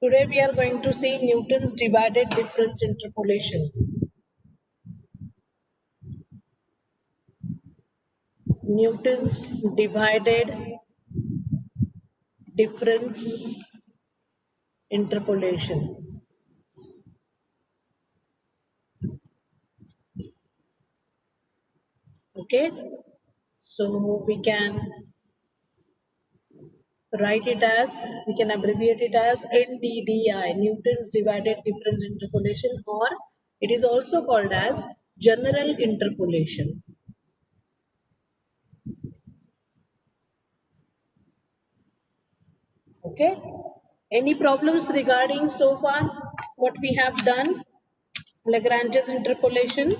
Today we are going to see Newton's divided difference interpolation. Newton's divided difference interpolation. Okay, so we can write it as, we can abbreviate it as NDDI, Newton's divided difference interpolation, or it is also called as general interpolation. Okay, any problems regarding so far what we have done? Lagrange's interpolation.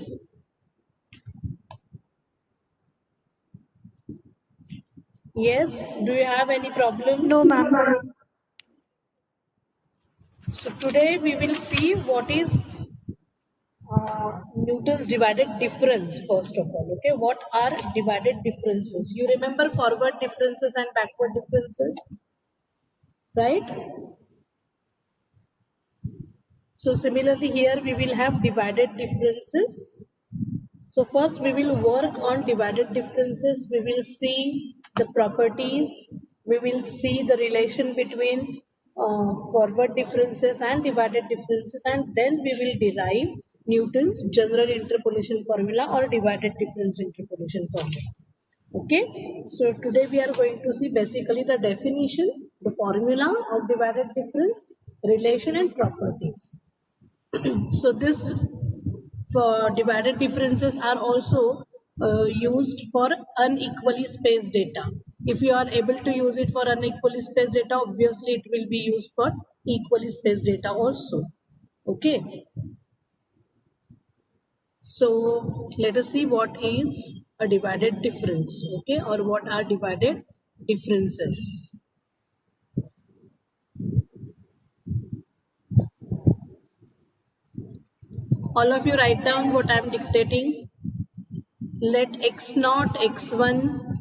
Yes, do you have any problems? No, ma'am. So today we will see what is Newton's divided difference first of all. Okay, what are divided differences? You remember forward differences and backward differences, right? So similarly here we will have divided differences. So first we will work on divided differences. We will see the properties. We will see the relation between forward differences and divided differences, and then we will derive Newton's general interpolation formula or divided difference interpolation formula. Okay, so today we are going to see basically the definition, the formula of divided difference, relation and properties. So this for divided differences are also used for unequally spaced data. If you are able to use it for unequally spaced data, obviously it will be used for equally spaced data also. Okay. So let us see what is a divided difference, okay, or what are divided differences. All of you write down what I am dictating. Let x naught x1,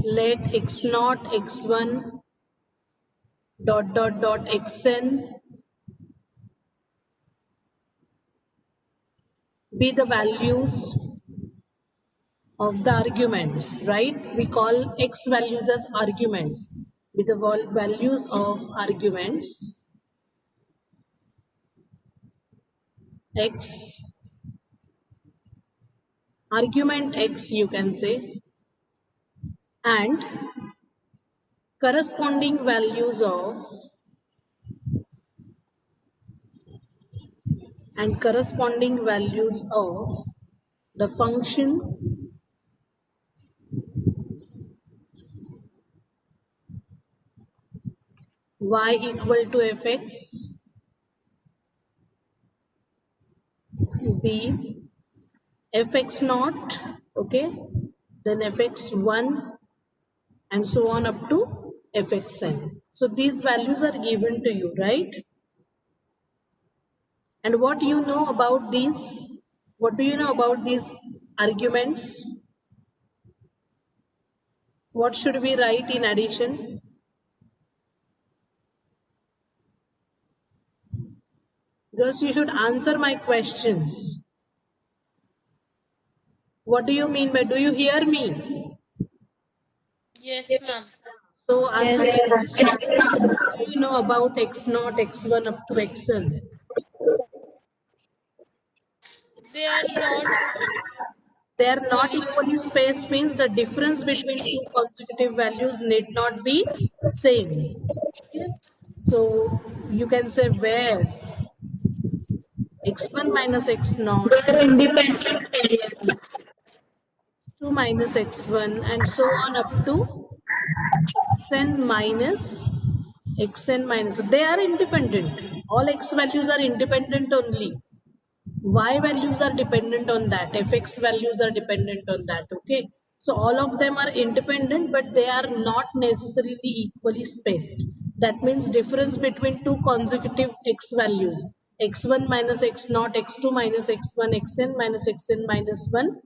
let x naught x1 dot dot dot xn be the values of the arguments, right? We call x values as arguments. Be the values of arguments x, argument x you can say, and corresponding values of the function y equal to fx, b fx naught, okay, then fx1 and so on up to fxn. So these values are given to you, right? And what you know about these? What do you know about these arguments? What should we write in addition? Because you should answer my questions. What do you mean by, do you hear me? Yes, ma'am. So answer Yes. my question. What do you know about x naught, x1 up to xn? They are not. They are not equally spaced means the difference between two consecutive values need not be same. Okay? So you can say where x1 minus x naught, They are independent variables. 2 minus x1 and so on up to xn minus xn minus. So they are independent. All x values are independent only. Y values are dependent on that, fx values are dependent on that, okay? So all of them are independent, but they are not necessarily equally spaced. That means difference between two consecutive x values, x1 minus x naught, x2 minus x1, xn minus xn minus 1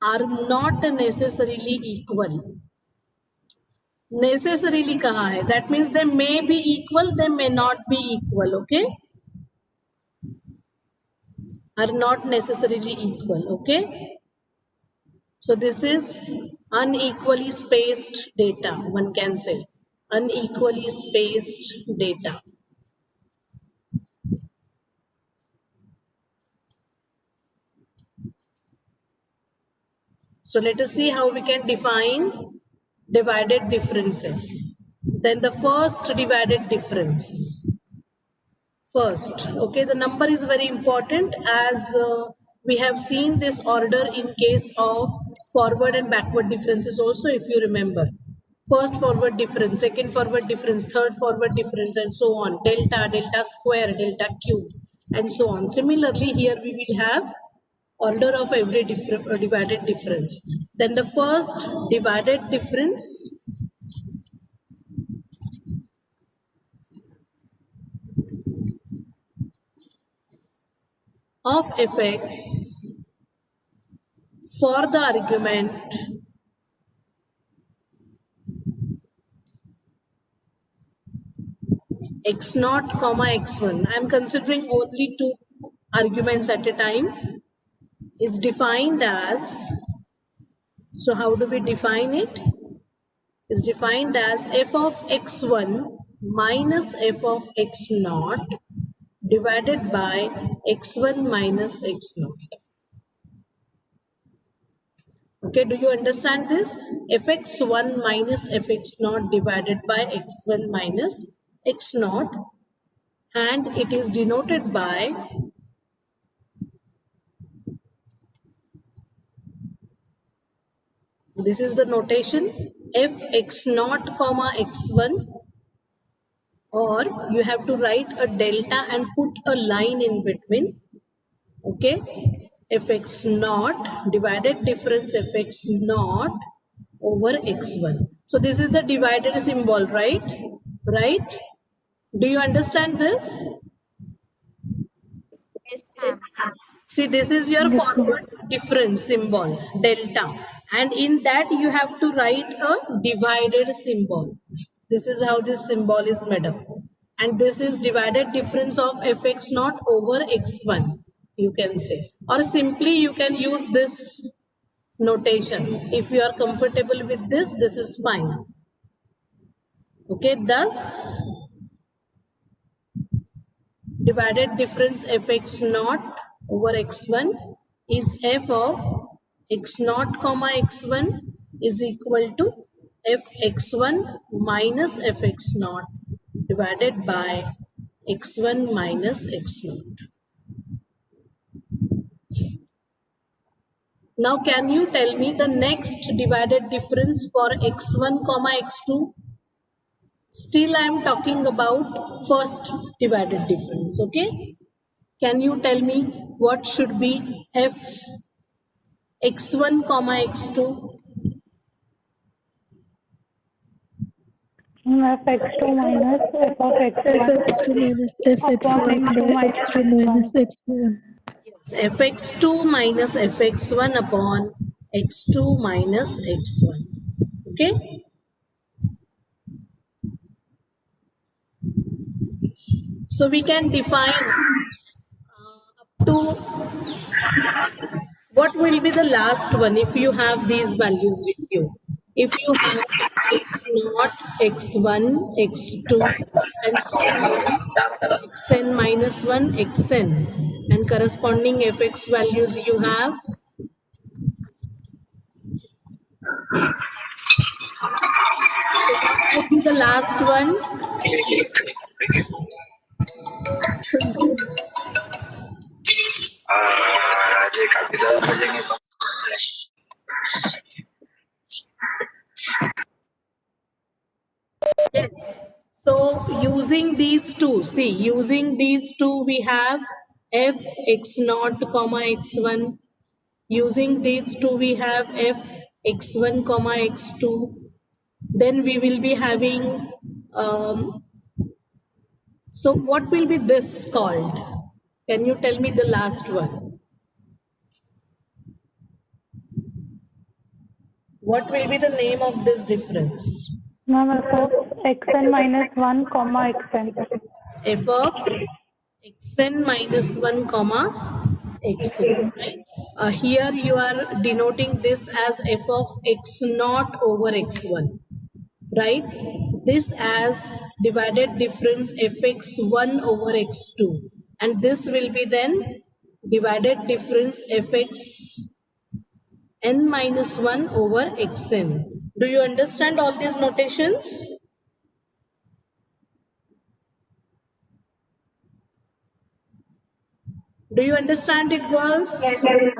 are not necessarily equal. necessarily कहा है, that means they may be equal, they may not be equal, okay, are not necessarily equal, okay. So this is unequally spaced data, one can say, unequally spaced data. So let us see how we can define divided differences. Then the first divided difference. First, okay, the number is very important, as we have seen this order in case of forward and backward differences also, if you remember. First forward difference, second forward difference, third forward difference, and so on. Delta, delta square, delta cube, and so on. Similarly, here we will have order of every divided difference. Then the first divided difference of fx for the argument x0 comma x1, I am considering only two arguments at a time, is defined as, so how do we define it? Is defined as f of x1 minus f of x0 divided by x1 minus x0. Okay, do you understand this? fx1 minus fx0 divided by x1 minus x0, and it is denoted by this is the notation fx0 comma x1, or you have to write a delta and put a line in between. Okay, fx0 divided difference fx0 over x1. So this is the divided symbol, right? Right? Do you understand this? Yes, ma'am. See, this is your forward difference symbol, delta. And in that you have to write a divided symbol. This is how this symbol is made up. And this is divided difference of fx0 over x1, you can say. Or simply you can use this notation. If you are comfortable with this is fine. Okay, thus divided difference fx0 over x1 is f of x0 comma x1 is equal to fx1 minus fx0 divided by x1 minus x0. Now can you tell me the next divided difference for x1 comma x2? Still I am talking about first divided difference, okay? Can you tell me what should be f x1 comma x2? fx2 minus f of x1 fx2 minus fx1 by x2 minus x1. Yes, fx2 minus fx1 upon x2 minus x1. Okay? So we can define up to what will be the last one if you have these values with you. If you have x0, x1, x2, and so on, xn minus 1, xn, and corresponding fx values you have. What would be the last one? Yes. So using these two, see, using these two, we have f x0 comma x1. Using these two, we have f x1 comma x2. Then we will be having, so what will be this called? Can you tell me the last one? What will be the name of this difference? Ma'am, f of xn minus 1 comma xn. F of xn minus 1 comma xn, right? Here you are denoting this as f of x naught over x1, right? This as divided difference fx1 over x2, and this will be then divided difference fx n minus 1 over xn. Do you understand all these notations? Do you understand it, girls? Okay.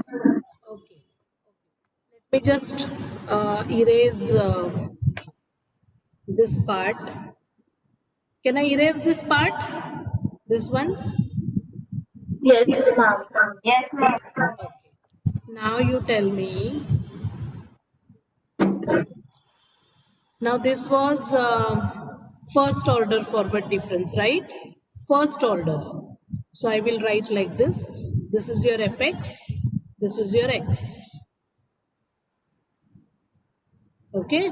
Let me just erase this part. Can I erase this part? This one? Yes, ma'am. Yes, ma'am. Okay. Now you tell me. Now this was first order forward difference, right? First order. So I will write like this. This is your fx. This is your x. Okay.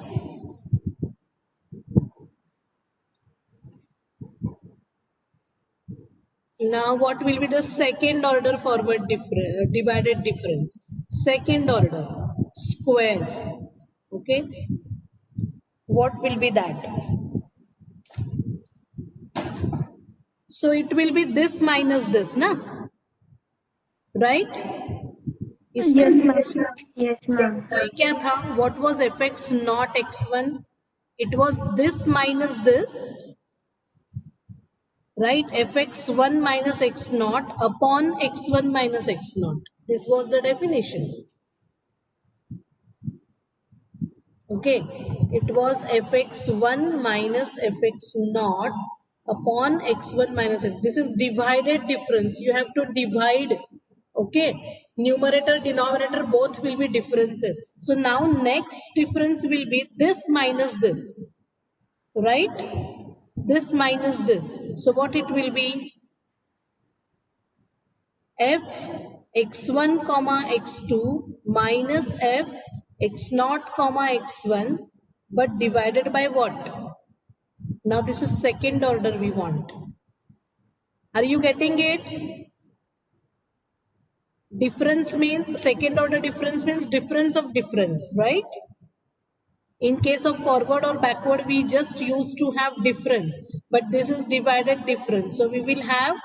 Now what will be the second order forward difference, divided difference? Second order square. Okay. What will be that? So it will be this minus this, na? Right? Yes, इसमें ma'am. Yes, ma'am. क्या था? What was fx not x1? It was this minus this, right? fx1 minus x naught upon x1 minus x naught. This was the definition. Okay, it was fx1 minus fx naught upon x1 minus x. This is divided difference. You have to divide. Okay, numerator, denominator both will be differences. So now next difference will be this minus this, right? This minus this. So what it will be? F x1 comma x2 minus f x naught comma x1, but divided by what? Now this is second order we want. Are you getting it? Difference means, second order difference means difference of difference, right? In case of forward or backward, we just used to have difference, but this is divided difference. So we will have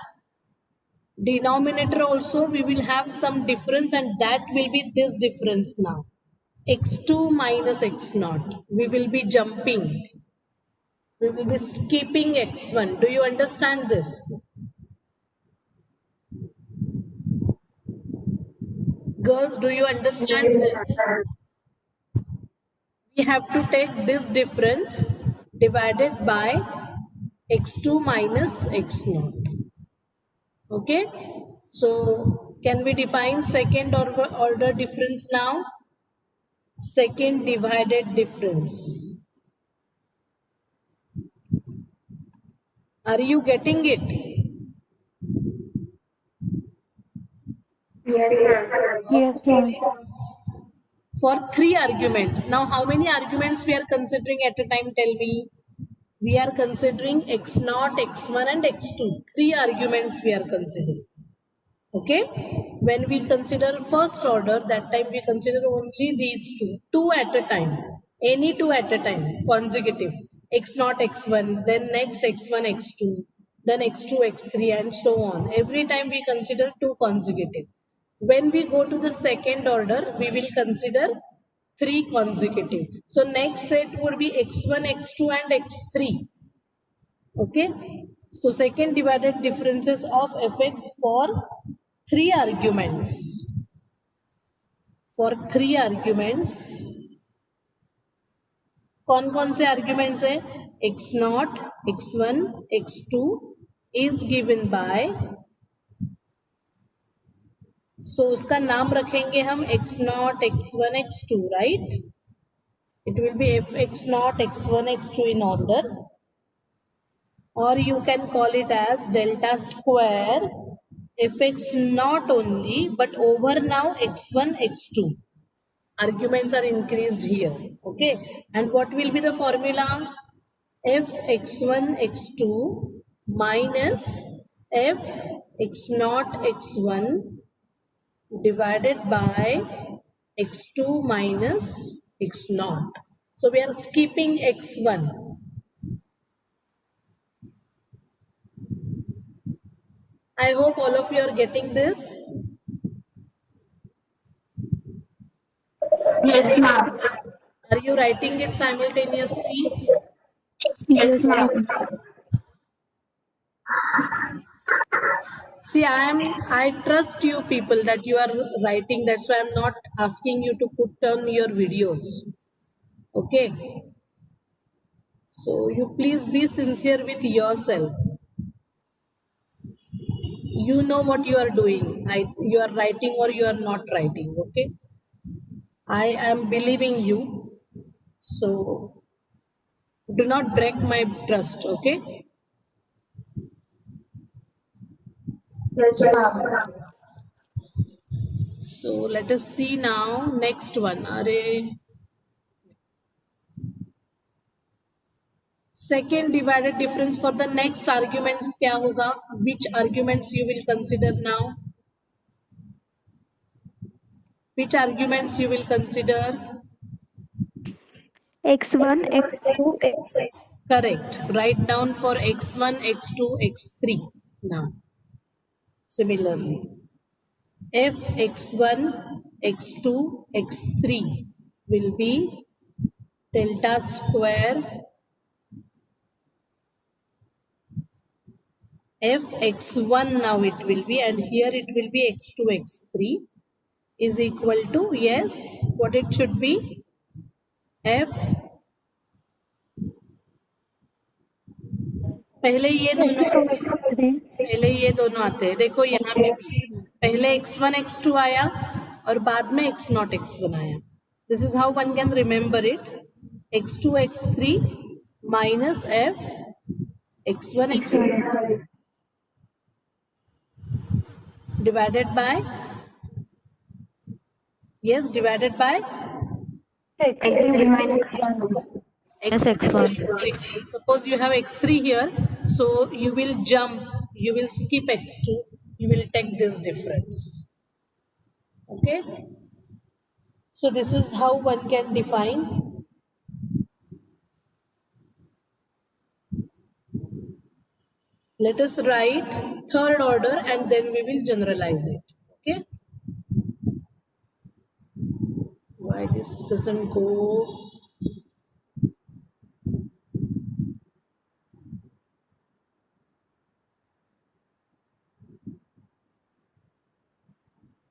denominator also, we will have some difference, and that will be this difference now. x2 minus x naught. We will be jumping. We will be skipping x1. Do you understand this? Girls, do you understand this? We have to take this difference divided by x2 minus x naught. Okay? So, can we define second order difference now? Second divided difference. Are you getting it? Yes, ma'am. Yes, ma'am. For 3 arguments. Now, how many arguments we are considering at a time? Tell me. We are considering x0, x1 and x2. 3 arguments we are considering. Okay? When we consider first order, that time we consider only these two at a time. Any 2 at a time, consecutive. x0, x1, then next x1, x2, then x2, x3 and so on. Every time we consider 2 consecutive. When we go to the second order, we will consider 3 consecutive. So next set would be x1, x2 and x3. Okay. So second divided differences of fx for 3 arguments. For 3 arguments. कौन से arguments है? x0, x1, x2 is given by. So उसका नाम रखेंगे हम x0, x1, x2, right? It will be fx0, x1, x2 in order. Or you can call it as delta square fx not only, but over now x1, x2. arguments are increased here. Okay, and what will be the formula? F x1 x2 minus f x naught x1 divided by x2 minus x naught. So we are skipping x1. I hope all of you are getting this. Yes, ma'am. Are you writing it simultaneously? Yes, ma'am. See, I trust you people that you are writing. That's why I'm not asking you to put on your videos. Okay. So you please be sincere with yourself. You know what you are doing. You are writing or you are not writing. Okay. I am believing you. So do not break my trust. Okay. Yes, ma'am. So let us see now. Next one. Array. Second divided difference for the next arguments क्या होगा? Which arguments you will consider now? Which arguments you will consider? x1, x2, Correct. Write down for x1, x2, x3 now. Similarly, f x1, x2, x3 will be delta square f x1 now it will be, and here it will be x2, x3 is equal to, yes, what it should be? F पहले ये दोनों x2, x3. पहले ये दोनों आते हैं. देखो यहाँ पे भी पहले x1 x2 आया और बाद में x0 x1 आया. This is how one can remember it. x2 x3 minus f x1 x2 divided by, yes, divided by x3 minus X1. x x1. Suppose you have x3 here, so you will jump, you will skip x2, you will take this difference. Okay, so this is how one can define. Let us write third order and then we will generalize it. Okay, why this doesn't go?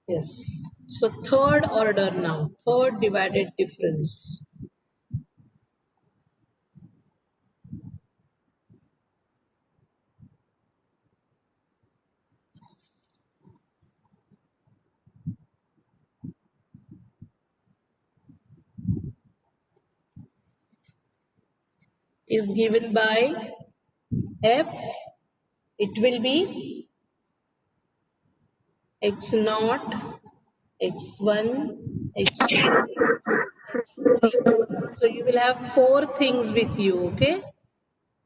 Yes, so third order now, third divided difference is given by f. It will be x naught, x1, x2, x3. So you will have four things with you, okay?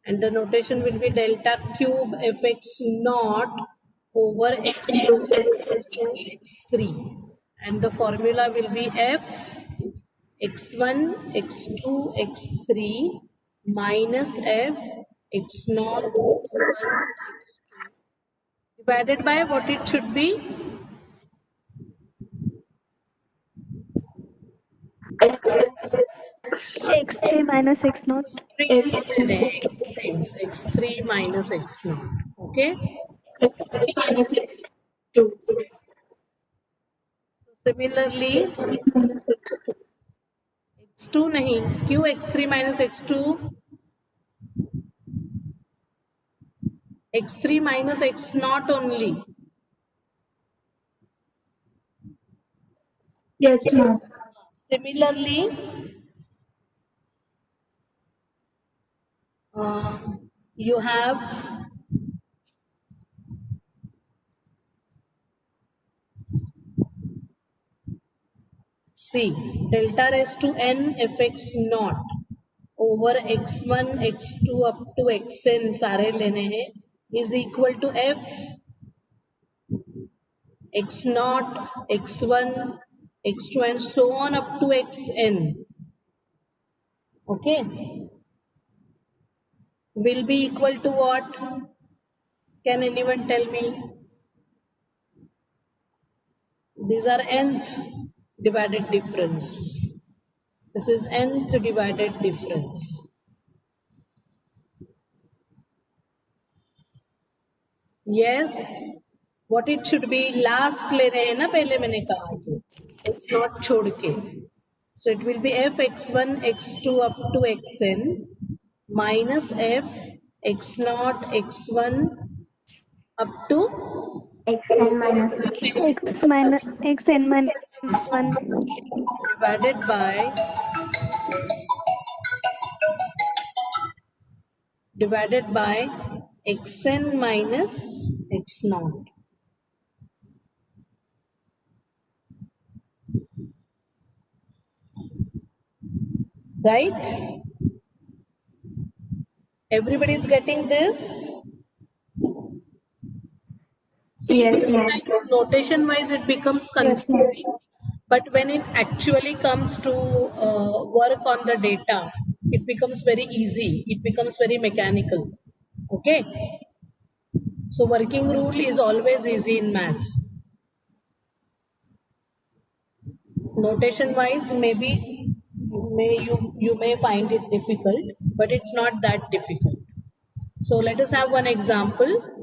And the notation will be delta cube fx naught over x2, x2, x3. And the formula will be f x1, x2, x3 minus f x naught, x1, x2 divided by what it should be? x3 minus x0. Extremes extremes x3 minus x0. Okay, similarly x2 नहीं, क्यों x3 minus x2? x3 minus x0 only. Yes, ma'am. Similarly, you have C. Delta raised to n fx naught over x1 x2 up to xn सारे लेने हैं is equal to f x naught x1 x2 and so on up to xn. Okay, will be equal to what? Can anyone tell me? These are nth divided difference. This is nth divided difference. Yes, what it should be? Last ले रहे हैं ना, पहले मैंने कहा x naught छोड़ के. So it will be f x1 x2 up to xn minus f x naught x1 up to xn minus 1 divided by xn minus x naught. Right? Everybody is getting this? See, Yes, ma'am. sometimes notation wise it becomes confusing, but when it actually comes to work on the data, it becomes very easy, it becomes very mechanical. Okay, so working rule is always easy in maths. Notation wise maybe you may find it difficult, but it's not that difficult. So let us have one example.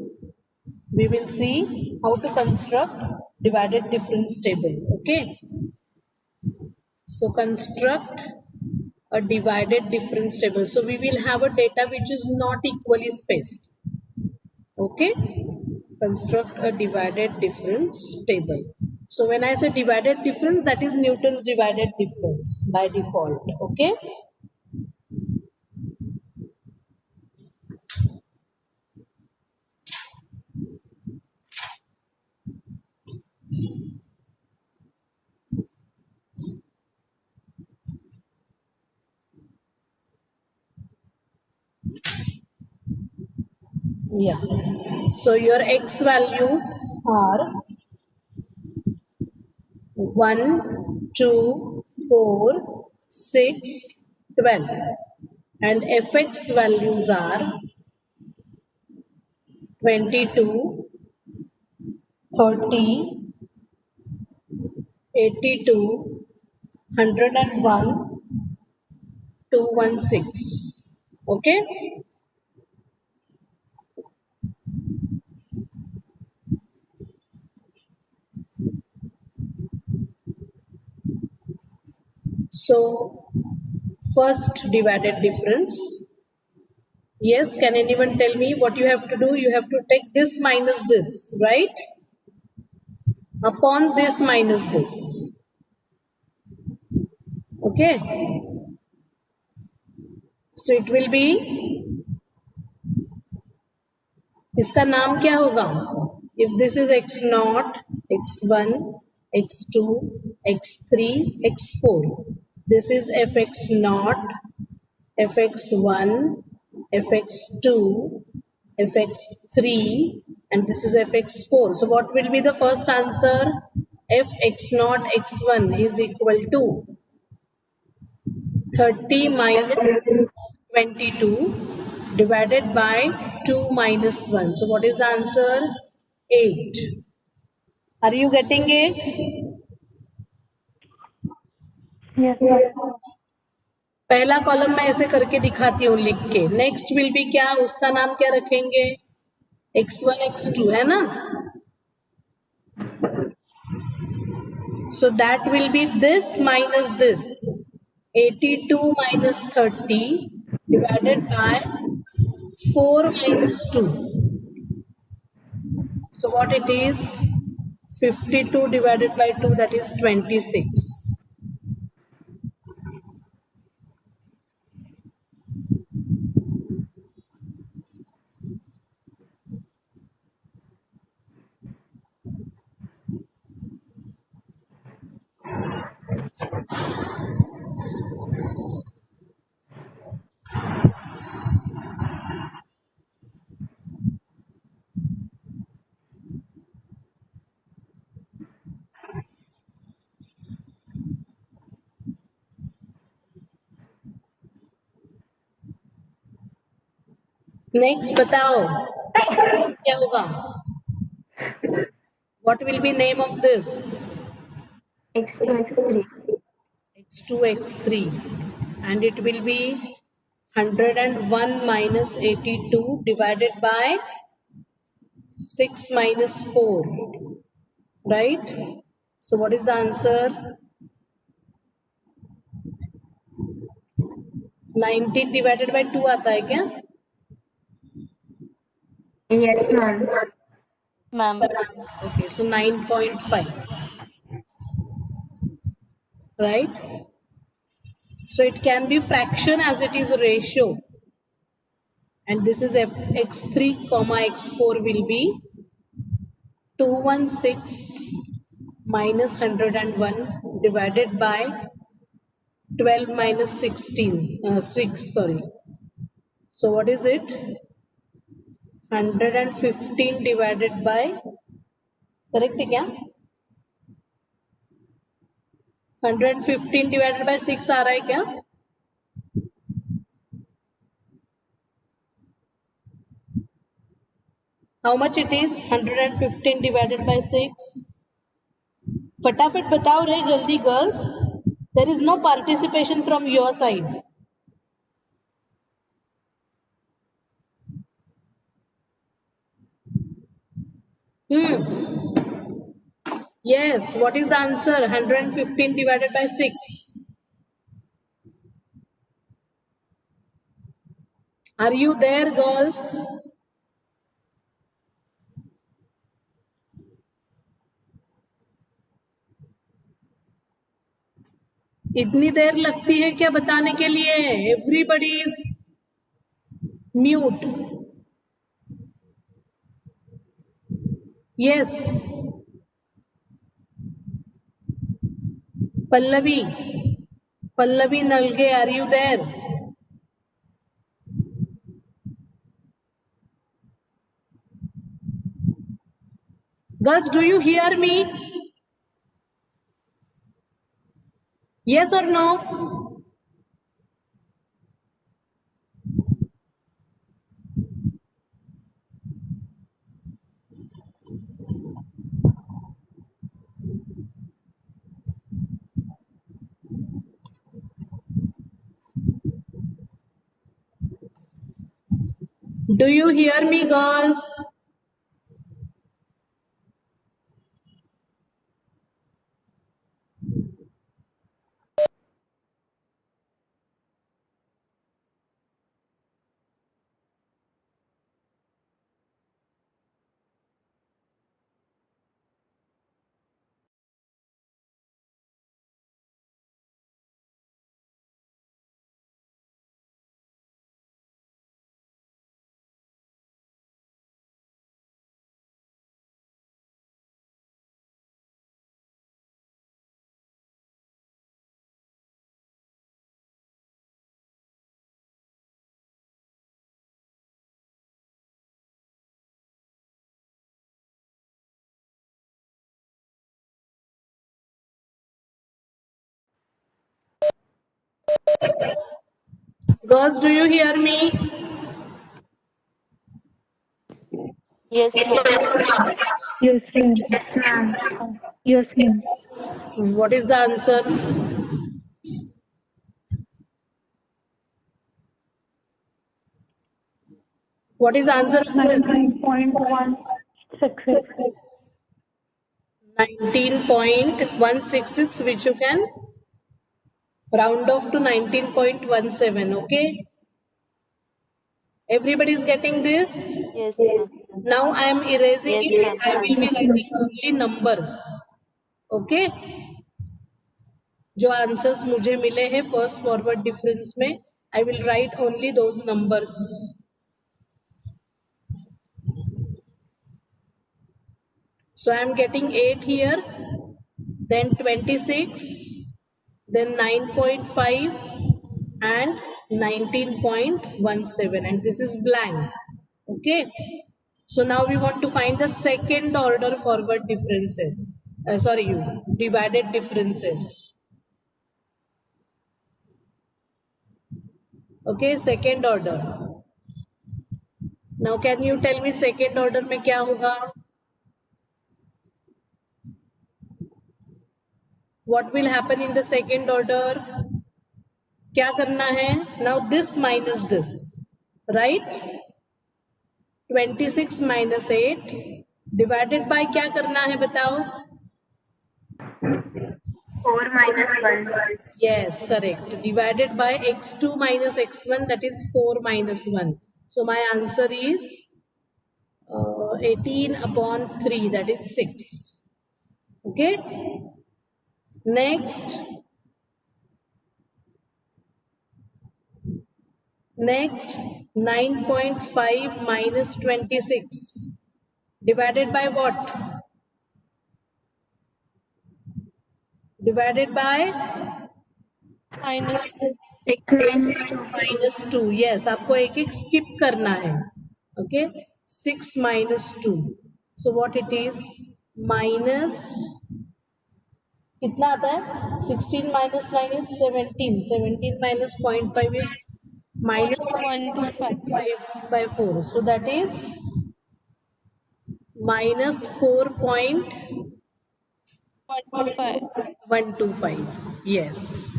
We will see how to construct divided difference table. Okay, so construct a divided difference table. So we will have a data which is not equally spaced. Okay, construct a divided difference table. So when I say divided difference, that is Newton's divided difference by default. Okay, yeah. So your x values are 1, 2, 4, 6, 12, and fx values are 22, 30, 82, 101, 216. Okay, so first divided difference. Yes, can anyone tell me what you have to do? You have to take this minus this, right? Upon this minus this. Okay, so it will be, इसका नाम क्या होगा? If this is x naught, x1, x2, x3, x4, this is fx naught, fx1, fx2, fx3, and this is fx4. So what will be the first answer? Fx naught x1 is equal to 30 minus 22 divided by 2 minus 1. So what is the answer? 8. Are you getting it? Yes, ma'am. पहला column मैं ऐसे करके दिखाती हूँ लिख के. Next will be क्या? उसका नाम क्या रखेंगे? x1 x2 है ना? So that will be this minus this. 82 minus 30 divided by 4 minus 2. So what it is? 52 divided by 2, that is 26. Next बताओ क्या होगा? What will be name of this? x2 x3 x2 x3, and it will be 101 minus 82 divided by 6 minus 4, right? So what is the answer? 19 divided by 2 आता है क्या? yes ma'am Ma'am. Okay, so 9.5, right? So it can be fraction as it is ratio, and this is x3 comma x4 will be 216 minus 101 divided by 12 minus 16, 6, sorry. So what is it? 115 divided by, correct है क्या? 115 divided by 6 आ रहा है क्या? How much it is? 115 divided by 6. फटाफट बताओ रे जल्दी girls. There is no participation from your side. Yes, what is the answer? 115 divided by 6. Are you there, girls? इतनी देर लगती है क्या बताने के लिए? Everybody is mute. Yes. Pallavi. Pallavi Nalge, are you there? Girls, do you hear me? Yes or no? Do you hear me, girls? Girls, do you hear me? Yes, ma'am. Yes, ma'am. yes ma'am Yes, ma'am. What is the answer? What is the answer of this? 19.166. 19.166, which you can round off to 19.17, okay? Everybody is getting this? Yes, ma'am. Now I am erasing Yes, it. ma'am. I will be writing only numbers, okay? जो answers मुझे मिले हैं first forward difference में, I will write only those numbers. So I am getting 8 here, then 26, then 9.5 and 19.17, and this is blank. Okay. So now we want to find the second order forward differences. Divided differences. Okay, second order. Now can you tell me second order में क्या होगा? What will happen in the second order? क्या करना है? Now this minus this, right? 26 minus 8 divided by क्या करना है बताओ? 4 minus 1. Yes, correct. Divided by x2 minus x1, that is 4 minus 1. So my answer is 18 upon 3, that is 6. Okay. Next 9.5 minus 26 divided by what? Divided by minus minus 2. Yes, आपको एक एक skip करना है. Okay, 6 minus 2. So what it is? Minus कितना आता है? 16 minus 9 is 17. 17 minus 0.5 is minus 6.5 by 4. So that is minus 4.125. Yes.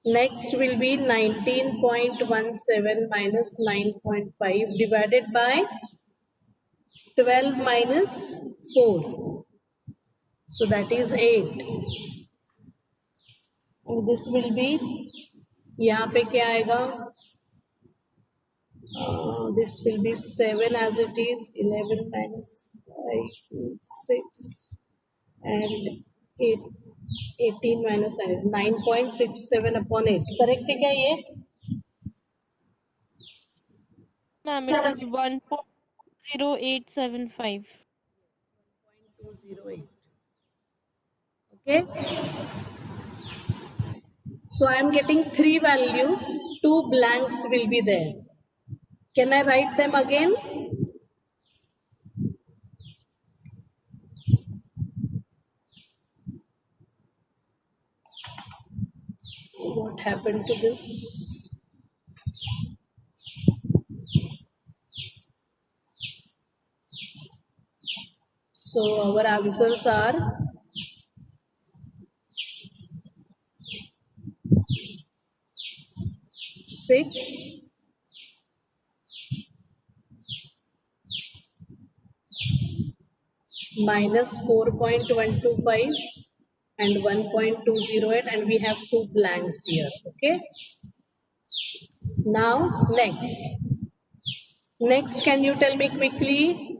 Next will be 19.17 minus 9.5 divided by 12 minus 4. So that is 8. And this will be, यहाँ पे क्या आएगा? This will be 7 as it is. 11 minus 5 is 6 and 8. 18 minus 9 is 9.67 upon 8. Correct है क्या ये? ma'am, it is 1.0875. 208. Okay. So I am getting 3 values. 2 blanks will be there. Can I write them again? What happened to this? So our answers are six, minus 4.125 and 1.208, and we have 2 blanks here. Okay. Now next can you tell me quickly?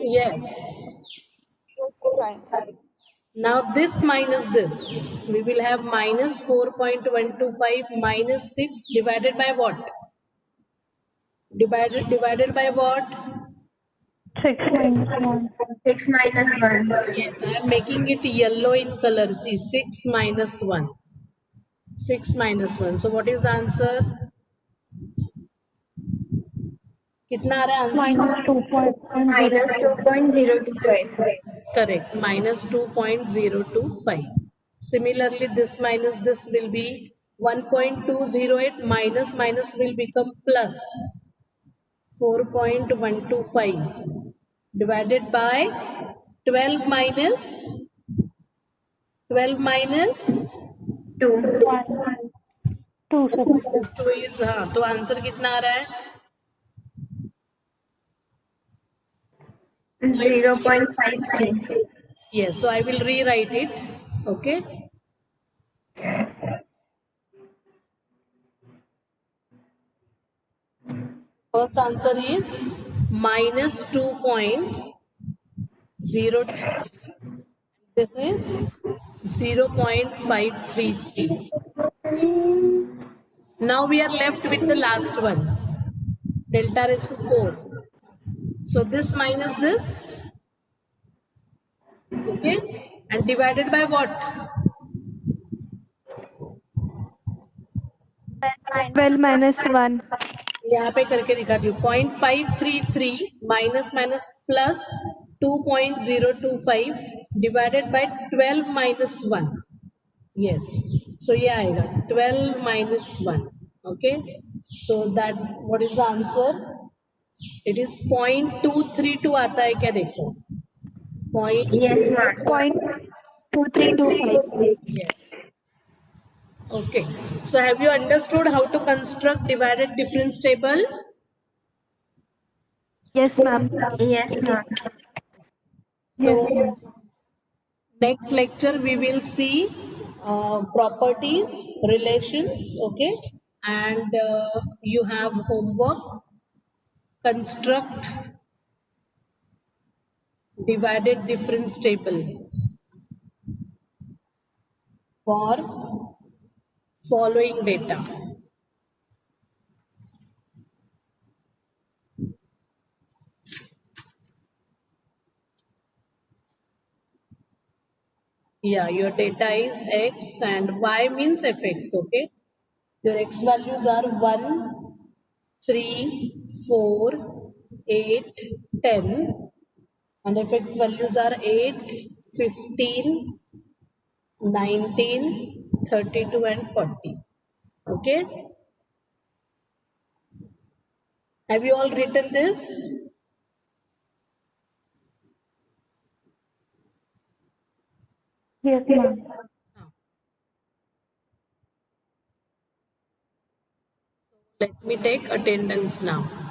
Yes. Now this minus this, we will have minus 4.125 minus 6 divided by what? Divided by what? 6 minus 1. 6 minus 1. Yes, I am making it yellow in color. See, 6 minus 1. 6 minus 1. So what is the answer? कितना आ रहा है answer? Minus 2.0. Minus 2.025. Correct, minus 2.025. Similarly, this minus this will be 1.208 minus minus will become plus 4.125 divided by 12 minus 2. 2 minus 2 is, हाँ, तो answer कितना आ रहा है? 0.53. Yes, so I will rewrite it. Okay. First answer is minus 2.0. This is 0.533. Now we are left with the last one. Delta raised to 4. So this minus this. Okay. And divided by what? 12 minus 1. यहाँ पे करके दिखाती हूँ. 0.533 minus minus plus 2.025 divided by 12 minus 1. Yes. So ये आएगा 12 minus 1. Okay. So that what is the answer? It is 0.232 आता है क्या देखो. Point. Yes, ma'am. 0.2325. Yes. Okay. So have you understood how to construct divided difference table? Yes, ma'am. Yes, ma'am. So next lecture we will see properties, relations, okay, and you have homework, construct divided difference table for following data. Yeah, your data is x and y means fx, okay. Your x values are 1, 3, 4, 8, 10, and fx values are 8, 15, 19, 32, and 40. Okay. Have you all written this? Yes, ma'am. Let me take attendance now.